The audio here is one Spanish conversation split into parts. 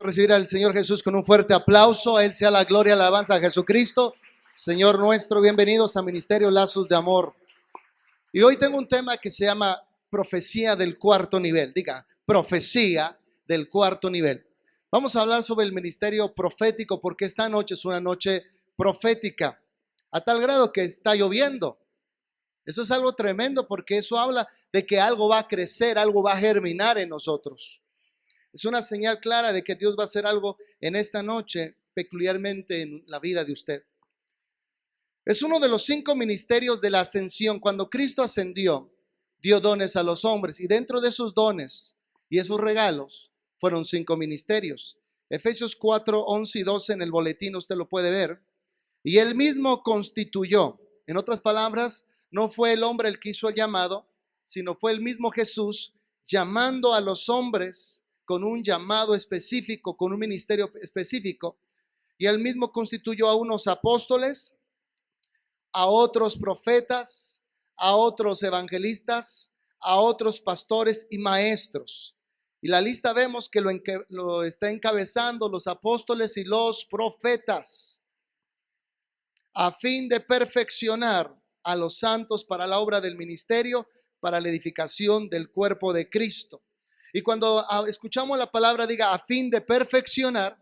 Recibir al Señor Jesús con un fuerte aplauso. A Él sea la gloria y la alabanza a Jesucristo, Señor nuestro. Bienvenidos a Ministerio Lazos de Amor. Y hoy tengo un tema que se llama profecía del cuarto nivel. Diga, profecía del cuarto nivel. Vamos a hablar sobre el ministerio profético porque esta noche es una noche profética, a tal grado que está lloviendo. Eso es algo tremendo porque eso habla de que algo va a crecer, algo va a germinar en nosotros. Es una señal clara de que Dios va a hacer algo en esta noche, peculiarmente en la vida de usted. Es uno de los 5 ministerios de la ascensión. Cuando Cristo ascendió, dio dones a los hombres y dentro de esos dones y esos regalos fueron 5 ministerios. Efesios 4, 11 y 12 en el boletín usted lo puede ver. Y él mismo constituyó, en otras palabras, no fue el hombre el que hizo el llamado, sino fue el mismo Jesús llamando a los hombres con un llamado específico, con un ministerio específico. Y él mismo constituyó a unos apóstoles, a otros profetas, a otros evangelistas, a otros pastores y maestros. Y la lista vemos que lo está encabezando los apóstoles y los profetas, a fin de perfeccionar a los santos para la obra del ministerio, para la edificación del cuerpo de Cristo. Y cuando escuchamos la palabra, diga, a fin de perfeccionar,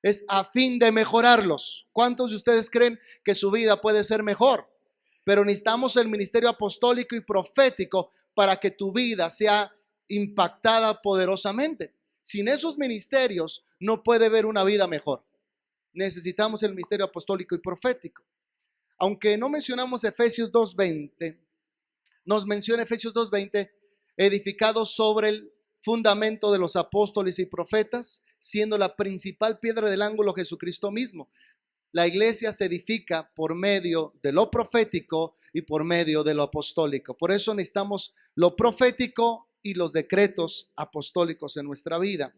es a fin de mejorarlos. ¿Cuántos de ustedes creen que su vida puede ser mejor? Pero necesitamos el ministerio apostólico y profético para que tu vida sea impactada poderosamente. Sin esos ministerios no puede haber una vida mejor. Necesitamos el ministerio apostólico y profético. Aunque no mencionamos Efesios 2:20, nos menciona Efesios 2:20, edificado sobre el fundamento de los apóstoles y profetas, siendo la principal piedra del ángulo Jesucristo mismo. La iglesia se edifica por medio de lo profético y por medio de lo apostólico. Por eso necesitamos lo profético y los decretos apostólicos en nuestra vida.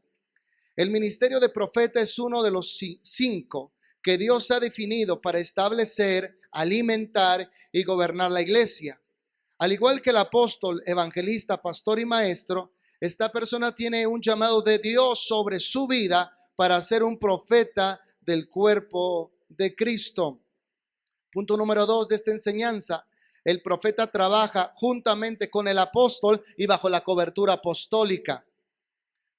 El ministerio de profeta es uno de los 5 que Dios ha definido para establecer, alimentar y gobernar la iglesia. Al igual que el apóstol, evangelista, pastor y maestro, esta persona tiene un llamado de Dios sobre su vida para ser un profeta del cuerpo de Cristo. Punto número 2 de esta enseñanza. El profeta trabaja juntamente con el apóstol y bajo la cobertura apostólica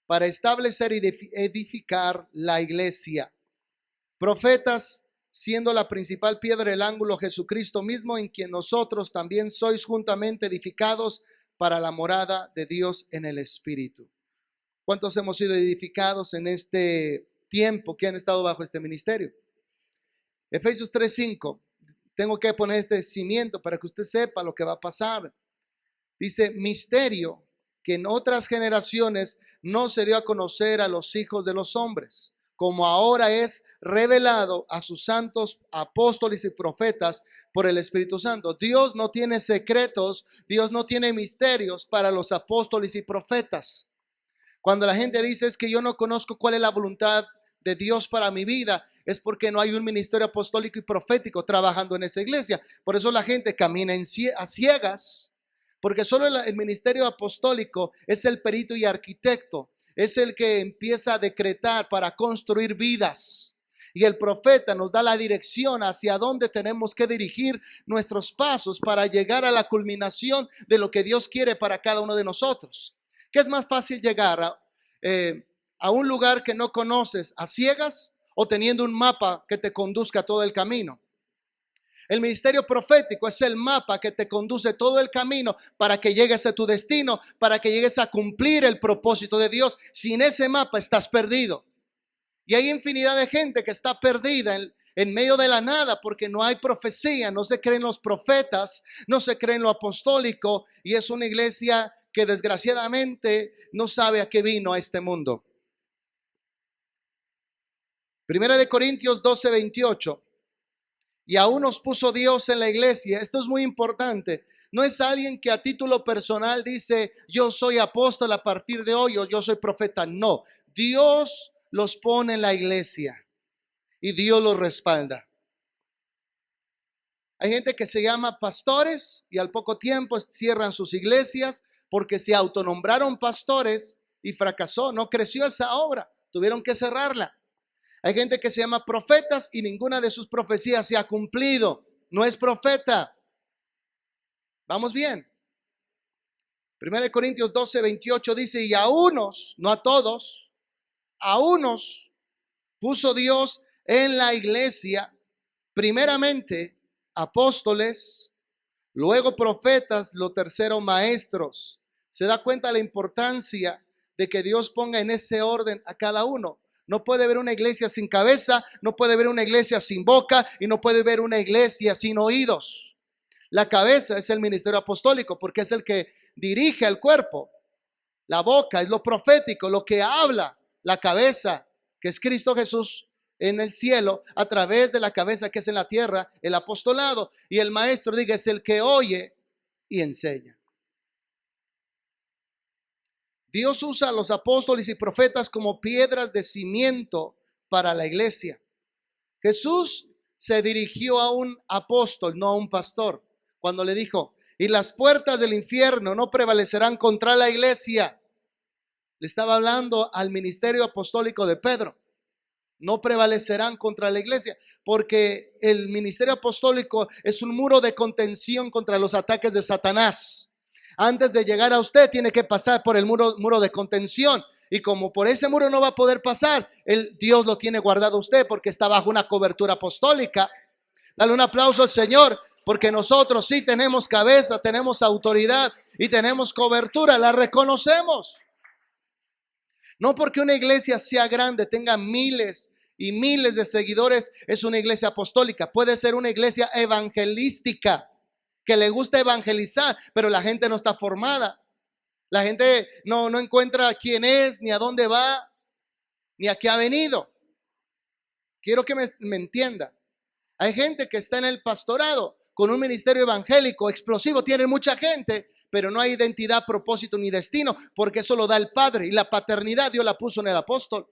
para establecer y edificar la iglesia. Profetas, siendo la principal piedra del ángulo Jesucristo mismo, en quien nosotros también sois juntamente edificados para la morada de Dios en el Espíritu. ¿Cuántos hemos sido edificados en este tiempo que han estado bajo este ministerio? Efesios 3:5. Tengo que poner este cimiento para que usted sepa lo que va a pasar. Dice, misterio que en otras generaciones no se dio a conocer a los hijos de los hombres, como ahora es revelado a sus santos apóstoles y profetas por el Espíritu Santo. Dios no tiene secretos, Dios no tiene misterios para los apóstoles y profetas. Cuando la gente dice es que yo no conozco cuál es la voluntad de Dios para mi vida, es porque no hay un ministerio apostólico y profético trabajando en esa iglesia. Por eso la gente camina a ciegas, porque solo el ministerio apostólico es el perito y arquitecto, es el que empieza a decretar para construir vidas. Y el profeta nos da la dirección hacia dónde tenemos que dirigir nuestros pasos para llegar a la culminación de lo que Dios quiere para cada uno de nosotros. ¿Qué es más fácil llegar a un lugar que no conoces a ciegas o teniendo un mapa que te conduzca todo el camino? El ministerio profético es el mapa que te conduce todo el camino para que llegues a tu destino, para que llegues a cumplir el propósito de Dios. Sin ese mapa estás perdido. Y hay infinidad de gente que está perdida en medio de la nada porque no hay profecía, no se creen los profetas, no se creen lo apostólico y es una iglesia que desgraciadamente no sabe a qué vino a este mundo. Primera de Corintios 12:28. Y aún nos puso Dios en la iglesia. Esto es muy importante. No es alguien que a título personal dice yo soy apóstol a partir de hoy o yo soy profeta. No, Dios los pone en la iglesia y Dios los respalda. Hay gente que se llama pastores y al poco tiempo cierran sus iglesias porque se autonombraron pastores y fracasó, no creció esa obra. tuvieron que cerrarla. Hay gente que se llama profetas y ninguna de sus profecías se ha cumplido. No es profeta. ¿Vamos bien? 1 Corintios 12:28 dice, y a unos, no a todos, a unos puso Dios en la iglesia, primeramente apóstoles, luego profetas, lo tercero maestros. ¿Se da cuenta la importancia de que Dios ponga en ese orden a cada uno? No puede haber una iglesia sin cabeza, no puede haber una iglesia sin boca y no puede haber una iglesia sin oídos. La cabeza es el ministerio apostólico porque es el que dirige al cuerpo. La boca es lo profético, lo que habla. La cabeza, que es Cristo Jesús en el cielo, a través de la cabeza que es en la tierra, el apostolado. Y el maestro, diga, es el que oye y enseña. Dios usa a los apóstoles y profetas como piedras de cimiento para la iglesia. Jesús se dirigió a un apóstol, no a un pastor, cuando le dijo, y las puertas del infierno no prevalecerán contra la iglesia. Le estaba hablando al ministerio apostólico de Pedro. No prevalecerán contra la iglesia, porque el ministerio apostólico es un muro de contención contra los ataques de Satanás. Antes de llegar a usted tiene que pasar por el muro de contención, y como por ese muro no va a poder pasar, Dios lo tiene guardado a usted porque está bajo una cobertura apostólica. Dale un aplauso al Señor, porque nosotros sí tenemos cabeza, tenemos autoridad y tenemos cobertura, la reconocemos. No porque una iglesia sea grande, tenga miles y miles de seguidores, es una iglesia apostólica. Puede ser una iglesia evangelística, que le gusta evangelizar, pero la gente no está formada. La gente no encuentra quién es, ni a dónde va, ni a qué ha venido. Quiero que me entienda. Hay gente que está en el pastorado con un ministerio evangélico explosivo, tiene mucha gente, pero no hay identidad, propósito ni destino, porque eso lo da el Padre, y la paternidad Dios la puso en el apóstol.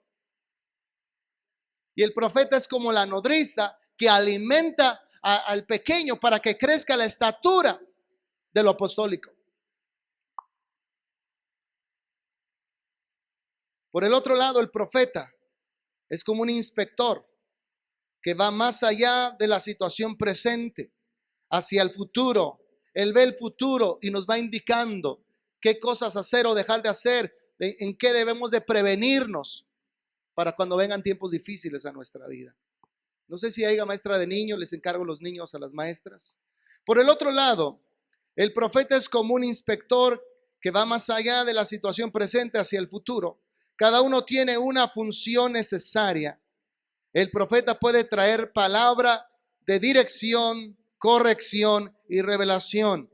Y el profeta es como la nodriza que alimenta al pequeño para que crezca la estatura de lo apostólico. Por el otro lado, el profeta es como un inspector que va más allá de la situación presente, hacia el futuro. Él ve el futuro y nos va indicando qué cosas hacer o dejar de hacer, en qué debemos de prevenirnos para cuando vengan tiempos difíciles a nuestra vida. No sé si haya maestra de niños, les encargo los niños a las maestras. Por el otro lado, el profeta es como un inspector que va más allá de la situación presente hacia el futuro. Cada uno tiene una función necesaria. El profeta puede traer palabra de dirección, corrección y revelación.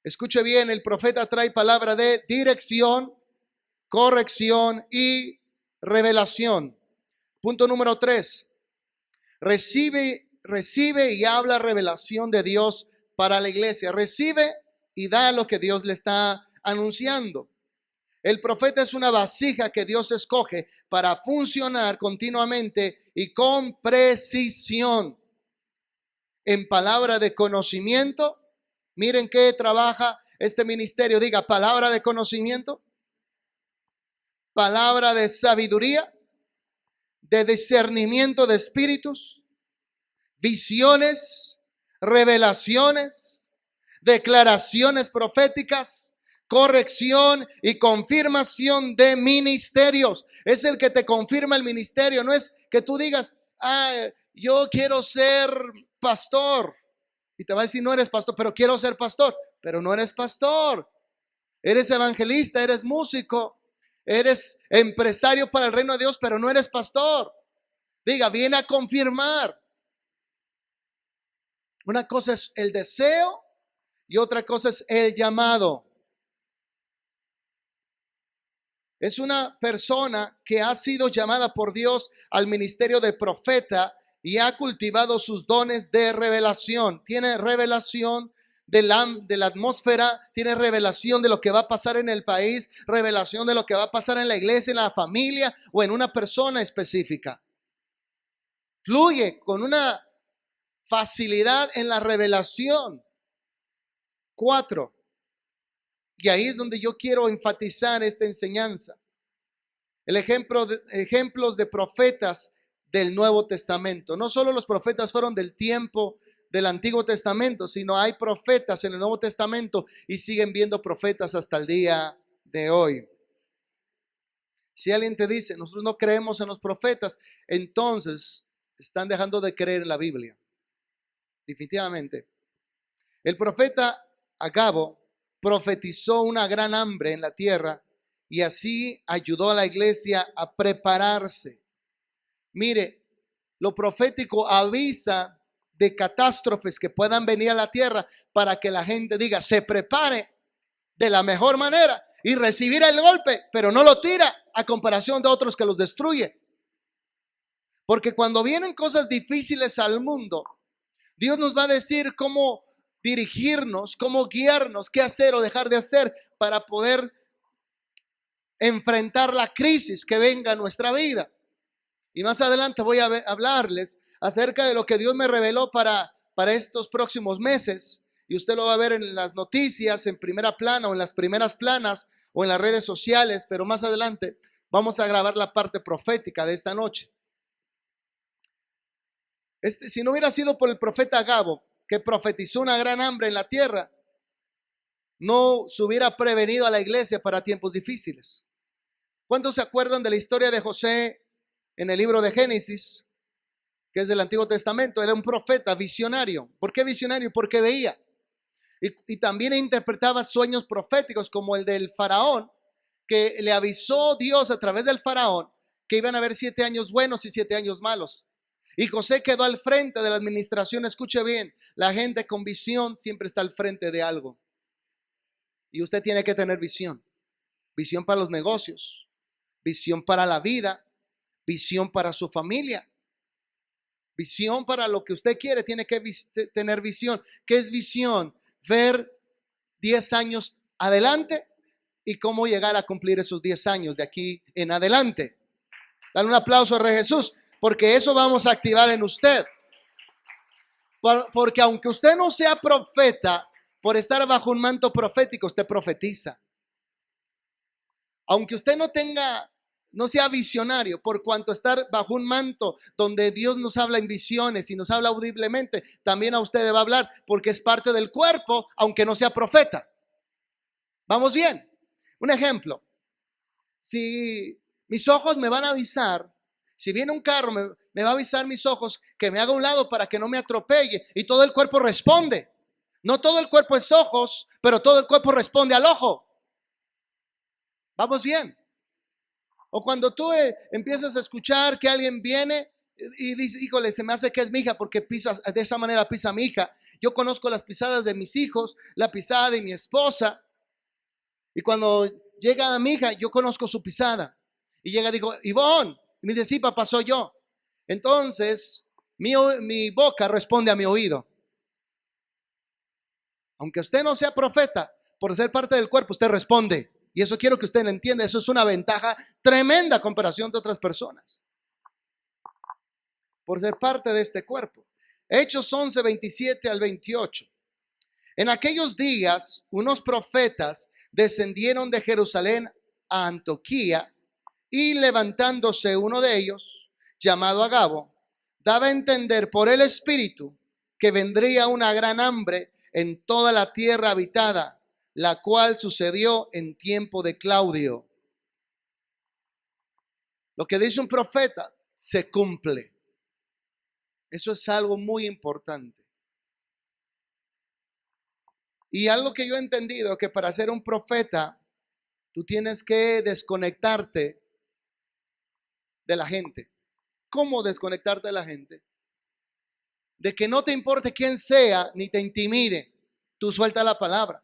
Escuche bien, el profeta trae palabra de dirección, corrección y revelación. Punto número 3. Recibe y habla revelación de Dios para la iglesia. Recibe y da lo que Dios le está anunciando. El profeta es una vasija que Dios escoge para funcionar continuamente y con precisión en palabra de conocimiento. Miren qué trabaja este ministerio. Diga, palabra de conocimiento, palabra de sabiduría, de discernimiento de espíritus, visiones, revelaciones, declaraciones proféticas, corrección y confirmación de ministerios. Es el que te confirma el ministerio. No es que tú digas, yo quiero ser pastor, y te va a decir, no eres pastor, pero quiero ser pastor. Pero no eres pastor. Eres evangelista, eres músico, eres empresario para el reino de Dios, pero no eres pastor. Diga, viene a confirmar. Una cosa es el deseo y otra cosa es el llamado. Es una persona que ha sido llamada por Dios al ministerio de profeta y ha cultivado sus dones de revelación. Tiene revelación de la atmósfera, tiene revelación de lo que va a pasar en el país, revelación de lo que va a pasar en la iglesia, en la familia o en una persona específica. Fluye con una facilidad en la revelación. 4. Y ahí es donde yo quiero enfatizar esta enseñanza. Ejemplos de profetas del Nuevo Testamento. No solo los profetas fueron del tiempo del Antiguo Testamento, sino hay profetas en el Nuevo Testamento y siguen viendo profetas hasta el día de hoy. Si alguien te dice, nosotros no creemos en los profetas, entonces están dejando de creer en la Biblia. Definitivamente. El profeta Agabo profetizó una gran hambre en la tierra y así ayudó a la iglesia a prepararse. Mire, lo profético avisa de catástrofes que puedan venir a la tierra para que la gente diga, se prepare de la mejor manera y recibir el golpe, pero no lo tira a comparación de otros que los destruye. Porque cuando vienen cosas difíciles al mundo, Dios nos va a decir cómo dirigirnos, cómo guiarnos, qué hacer o dejar de hacer para poder enfrentar la crisis que venga a nuestra vida. Y más adelante voy a hablarles acerca de lo que Dios me reveló para estos próximos meses. Y usted lo va a ver en las noticias, en primera plana o en las primeras planas o en las redes sociales. Pero más adelante vamos a grabar la parte profética de esta noche. Si no hubiera sido por el profeta Agabo, que profetizó una gran hambre en la tierra, no se hubiera prevenido a la iglesia para tiempos difíciles. ¿Cuántos se acuerdan de la historia de José en el libro de Génesis, que es del Antiguo Testamento? Era un profeta visionario. ¿Por qué visionario? Porque veía. Y también interpretaba sueños proféticos como el del faraón, que le avisó Dios a través del faraón que iban a haber 7 años buenos y 7 años malos. Y José quedó al frente de la administración. Escuche bien, la gente con visión siempre está al frente de algo. Y usted tiene que tener visión. Visión para los negocios, visión para la vida, visión para su familia, visión para lo que usted quiere. Tiene que tener visión. ¿Qué es visión? Ver 10 años adelante y cómo llegar a cumplir esos 10 años de aquí en adelante. Dale un aplauso a Rey Jesús, porque eso vamos a activar en usted. Porque aunque usted no sea profeta, por estar bajo un manto profético, usted profetiza. Aunque usted no sea visionario, por cuanto estar bajo un manto donde Dios nos habla en visiones y nos habla audiblemente, también a usted le va a hablar, porque es parte del cuerpo, aunque no sea profeta. ¿Vamos bien? Un ejemplo. Si mis ojos me van a avisar, si viene un carro, me va a avisar mis ojos que me haga a un lado para que no me atropelle, y todo el cuerpo responde. No todo el cuerpo es ojos, pero todo el cuerpo responde al ojo. ¿Vamos bien? O cuando tú empiezas a escuchar que alguien viene y dice, híjole, se me hace que es mi hija porque pisas, de esa manera pisa mi hija. Yo conozco las pisadas de mis hijos, la pisada de mi esposa. Y cuando llega a mi hija, yo conozco su pisada. Y llega y digo, Ivonne. Y me dice, sí, papá, soy yo. Entonces, mi boca responde a mi oído. Aunque usted no sea profeta, por ser parte del cuerpo, usted responde. Y eso quiero que usted lo entienda. Eso es una ventaja tremenda a comparación de otras personas. Por ser parte de este cuerpo. Hechos 11, 27 al 28. En aquellos días, unos profetas descendieron de Jerusalén a Antioquía, y levantándose uno de ellos, llamado Agabo, daba a entender por el Espíritu que vendría una gran hambre en toda la tierra habitada, la cual sucedió en tiempo de Claudio. Lo que dice un profeta se cumple. Eso es algo muy importante. Y algo que yo he entendido, que para ser un profeta, tú tienes que desconectarte de la gente. ¿Cómo desconectarte de la gente? De que no te importe quién sea, ni te intimide. Tú suelta la palabra.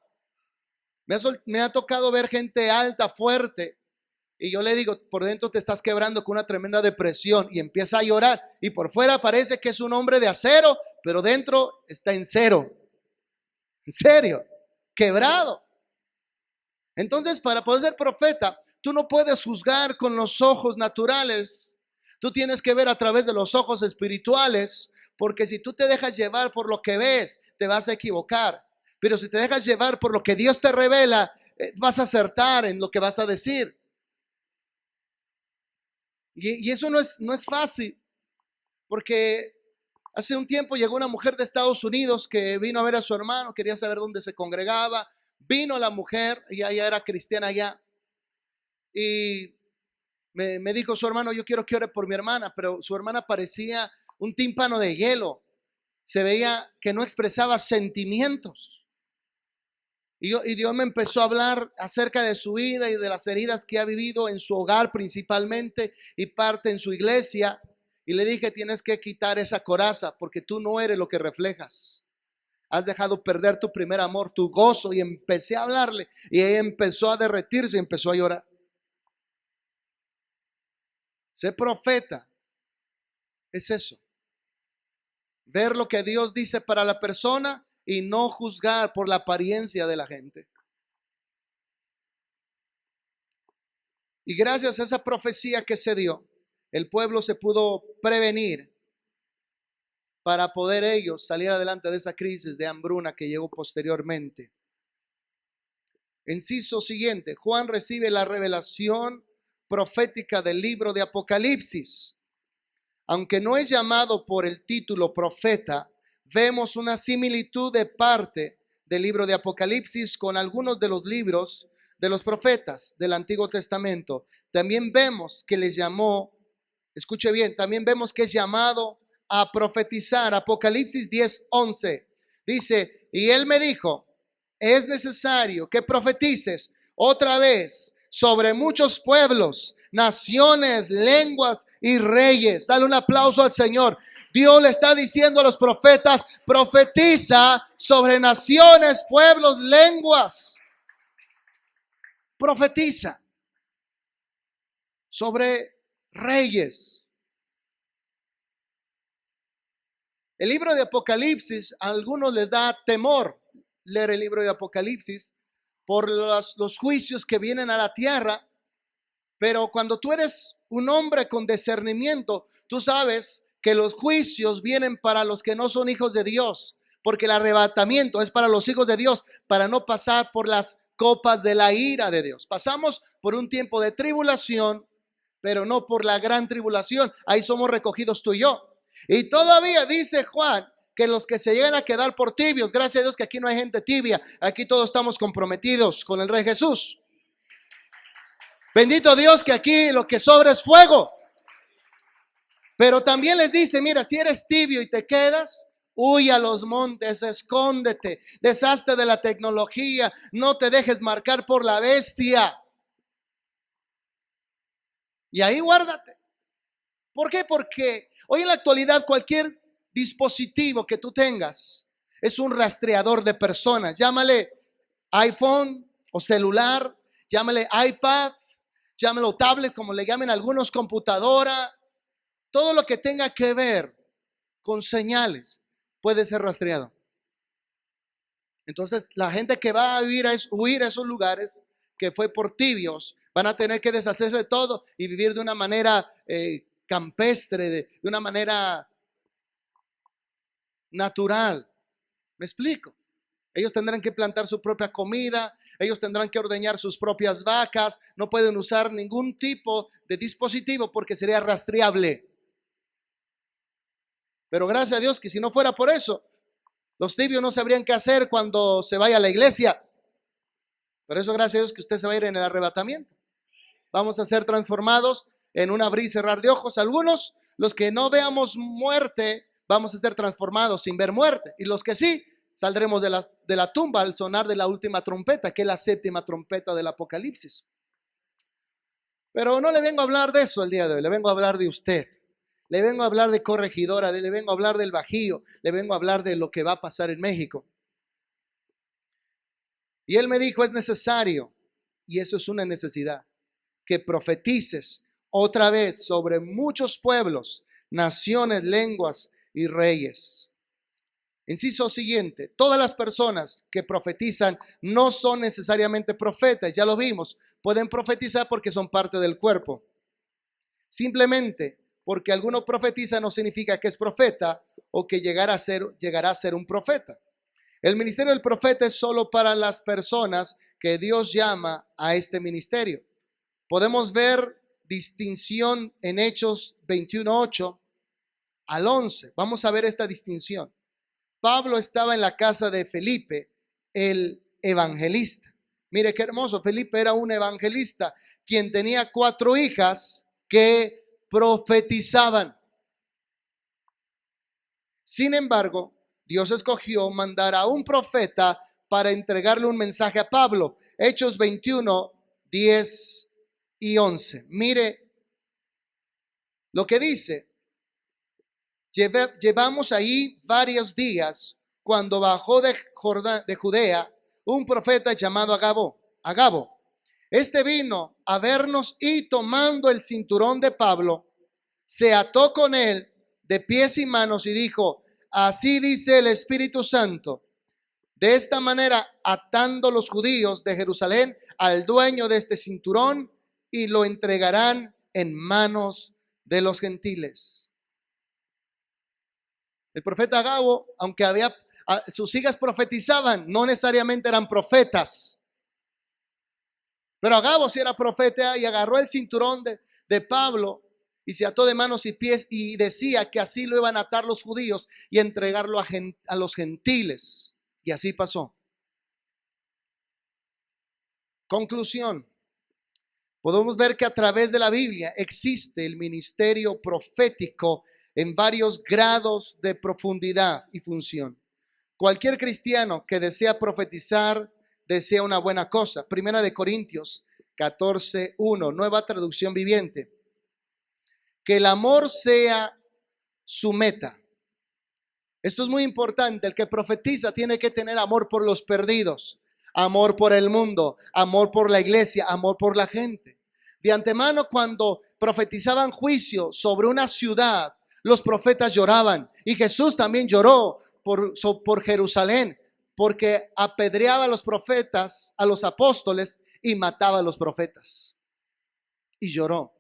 Me ha tocado ver gente alta, fuerte, y yo le digo, por dentro te estás quebrando con una tremenda depresión, y empieza a llorar, y por fuera parece que es un hombre de acero, pero dentro está en cero. En serio, quebrado. Entonces, para poder ser profeta, tú no puedes juzgar con los ojos naturales. Tú tienes que ver a través de los ojos espirituales, porque si tú te dejas llevar por lo que ves, te vas a equivocar. Pero si te dejas llevar por lo que Dios te revela, vas a acertar en lo que vas a decir. Y eso no es fácil, porque hace un tiempo llegó una mujer de Estados Unidos que vino a ver a su hermano, quería saber dónde se congregaba. Vino la mujer, ella ya era cristiana ya, y me dijo su hermano, yo quiero que ore por mi hermana, pero su hermana parecía un tímpano de hielo. Se veía que no expresaba sentimientos. Y Dios me empezó a hablar acerca de su vida y de las heridas que ha vivido en su hogar principalmente y parte en su iglesia. Y le dije, tienes que quitar esa coraza porque tú no eres lo que reflejas. Has dejado perder tu primer amor, tu gozo. Y empecé a hablarle y ella empezó a derretirse y empezó a llorar. Ser profeta es eso. Ver lo que Dios dice para la persona y no juzgar por la apariencia de la gente. Y gracias a esa profecía que se dio, el pueblo se pudo prevenir para poder ellos salir adelante de esa crisis de hambruna que llegó posteriormente. Inciso siguiente, Juan recibe la revelación profética del libro de Apocalipsis. Aunque no es llamado por el título profeta, vemos una similitud de parte del libro de Apocalipsis con algunos de los libros de los profetas del Antiguo Testamento. También vemos que les llamó, escuche bien, también vemos que es llamado a profetizar. Apocalipsis 10:11 dice, y él me dijo, es necesario que profetices otra vez sobre muchos pueblos, naciones, lenguas y reyes. Dale un aplauso al Señor. Dios le está diciendo a los profetas, profetiza sobre naciones, pueblos, lenguas. Profetiza sobre reyes. El libro de Apocalipsis a algunos les da temor leer el libro de Apocalipsis por los juicios que vienen a la tierra. Pero cuando tú eres un hombre con discernimiento, tú sabes que los juicios vienen para los que no son hijos de Dios, porque el arrebatamiento es para los hijos de Dios, para no pasar por las copas de la ira de Dios. Pasamos por un tiempo de tribulación, pero no por la gran tribulación. Ahí somos recogidos tú y yo. Y todavía dice Juan que los que se llegan a quedar por tibios, gracias a Dios que aquí no hay gente tibia, aquí todos estamos comprometidos con el Rey Jesús. Bendito Dios que aquí lo que sobra es fuego. Pero también les dice, mira, si eres tibio y te quedas, huye a los montes, escóndete, deshazte de la tecnología, no te dejes marcar por la bestia. Y ahí guárdate. ¿Por qué? Porque hoy en la actualidad cualquier dispositivo que tú tengas es un rastreador de personas. Llámale iPhone o celular, llámale iPad, llámalo tablet, como le llamen algunos, computadora. Todo lo que tenga que ver con señales puede ser rastreado. Entonces la gente que va a huir a esos lugares que fue por tibios, van a tener que deshacerse de todo y vivir de una manera campestre, de una manera natural. ¿Me explico? Ellos tendrán que plantar su propia comida, ellos tendrán que ordeñar sus propias vacas, no pueden usar ningún tipo de dispositivo porque sería rastreable. Pero gracias a Dios que si no fuera por eso, los tibios no sabrían qué hacer cuando se vaya a la iglesia. Por eso gracias a Dios que usted se va a ir en el arrebatamiento. Vamos a ser transformados en un abrir y cerrar de ojos. Algunos, los que no veamos muerte, vamos a ser transformados sin ver muerte. Y los que sí, saldremos de la tumba al sonar de la última trompeta, que es la séptima trompeta del Apocalipsis. Pero no le vengo a hablar de eso el día de hoy, le vengo a hablar de usted. Le vengo a hablar de Corregidora, le vengo a hablar del Bajío, le vengo a hablar de lo que va a pasar en México. Y él me dijo, es necesario, y eso es una necesidad, que profetices otra vez sobre muchos pueblos, naciones, lenguas y reyes. Inciso siguiente, todas las personas que profetizan no son necesariamente profetas, ya lo vimos, pueden profetizar porque son parte del cuerpo. Simplemente porque alguno profetiza no significa que es profeta o que llegará a ser un profeta. El ministerio del profeta es solo para las personas que Dios llama a este ministerio. Podemos ver distinción en Hechos 21:8 al 11. Vamos a ver esta distinción. Pablo estaba en la casa de Felipe, el evangelista. Mire qué hermoso, Felipe era un evangelista, quien tenía 4 hijas que profetizaban. Sin embargo, Dios escogió mandar a un profeta para entregarle un mensaje a Pablo. Hechos 21, 10 y 11. Mire lo que dice. Llevamos ahí varios días cuando bajó de Judea un profeta llamado Agabo. Este vino a vernos y tomando el cinturón de Pablo, se ató con él de pies y manos y dijo: así dice el Espíritu Santo, de esta manera atando los judíos de Jerusalén al dueño de este cinturón y lo entregarán en manos de los gentiles. El profeta Agabo, aunque sus hijas profetizaban, no necesariamente eran profetas. Pero Agabo sí era profeta y agarró el cinturón de Pablo y se ató de manos y pies y decía que así lo iban a atar los judíos y entregarlo a los gentiles. Y así pasó. Conclusión. Podemos ver que a través de la Biblia existe el ministerio profético en varios grados de profundidad y función. Cualquier cristiano que desea profetizar desea una buena cosa. Primera de Corintios 14:1, nueva traducción viviente. Que el amor sea su meta. Esto es muy importante. El que profetiza tiene que tener amor por los perdidos, amor por el mundo, amor por la iglesia, amor por la gente. De antemano, cuando profetizaban juicio sobre una ciudad, los profetas lloraban, y Jesús también lloró por Jerusalén, porque apedreaba a los profetas, a los apóstoles, y mataba a los profetas. Y lloró.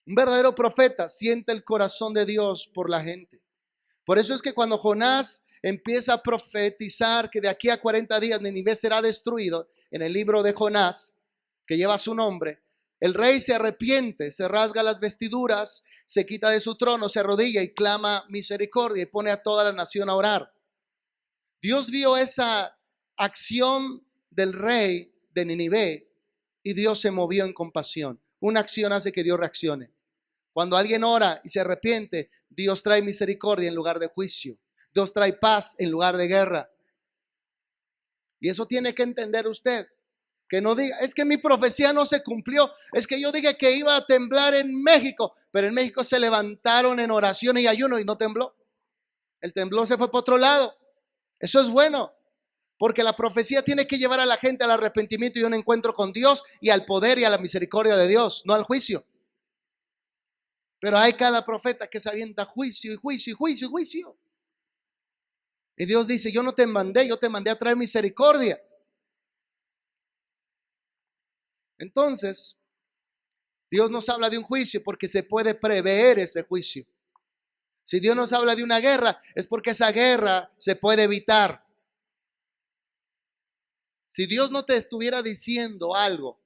Un verdadero profeta siente el corazón de Dios por la gente. Por eso es que cuando Jonás empieza a profetizar que de aquí a 40 días Nínive será destruido, en el libro de Jonás, que lleva su nombre, el rey se arrepiente, se rasga las vestiduras, se quita de su trono, se arrodilla y clama misericordia y pone a toda la nación a orar. Dios vio esa acción del rey de Nínive y Dios se movió en compasión. Una acción hace que Dios reaccione. Cuando alguien ora y se arrepiente, Dios trae misericordia en lugar de juicio. Dios trae paz en lugar de guerra. Y eso tiene que entender usted. Que no diga, es que mi profecía no se cumplió. Es que yo dije que iba a temblar en México, pero en México se levantaron en oración y ayuno y no tembló. El temblor se fue para otro lado. Eso es bueno, porque la profecía tiene que llevar a la gente al arrepentimiento y un encuentro con Dios y al poder y a la misericordia de Dios, no al juicio. Pero hay cada profeta que se avienta juicio y juicio y juicio y juicio. Y Dios dice, yo no te mandé, yo te mandé a traer misericordia. Entonces, Dios nos habla de un juicio porque se puede prever ese juicio. Si Dios nos habla de una guerra, es porque esa guerra se puede evitar. Si Dios no te estuviera diciendo algo,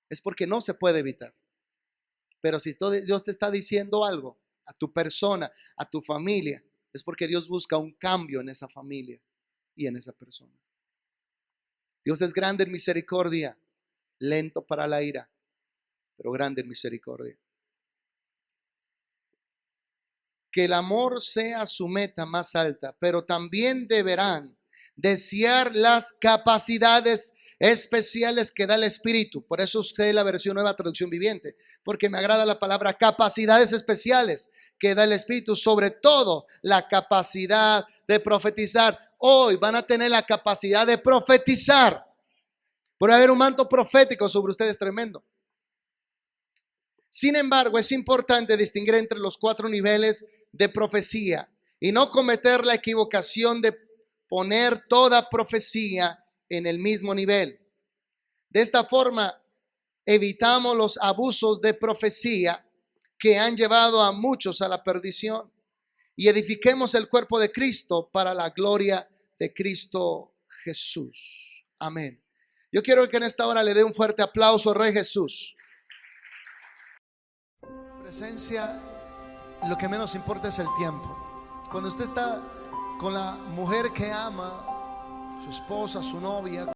es porque no se puede evitar. Pero si Dios te está diciendo algo a tu persona, a tu familia, es porque Dios busca un cambio en esa familia y en esa persona. Dios es grande en misericordia, lento para la ira, pero grande en misericordia. Que el amor sea su meta más alta, pero también deberán desear las capacidades especiales que da el Espíritu. Por eso usted la versión nueva traducción viviente, porque me agrada la palabra capacidades especiales que da el Espíritu, sobre todo la capacidad de profetizar. Hoy van a tener la capacidad de profetizar. Por haber un manto profético sobre ustedes tremendo. Sin embargo, es importante distinguir entre los 4 niveles de profecía y no cometer la equivocación de poner toda profecía en el mismo nivel. De esta forma, evitamos los abusos de profecía que han llevado a muchos a la perdición y edifiquemos el cuerpo de Cristo para la gloria de Cristo Jesús. Amén. Yo quiero que en esta hora le dé un fuerte aplauso al Rey Jesús. Presencia, lo que menos importa es el tiempo. Cuando usted está con la mujer que ama, su esposa, su novia,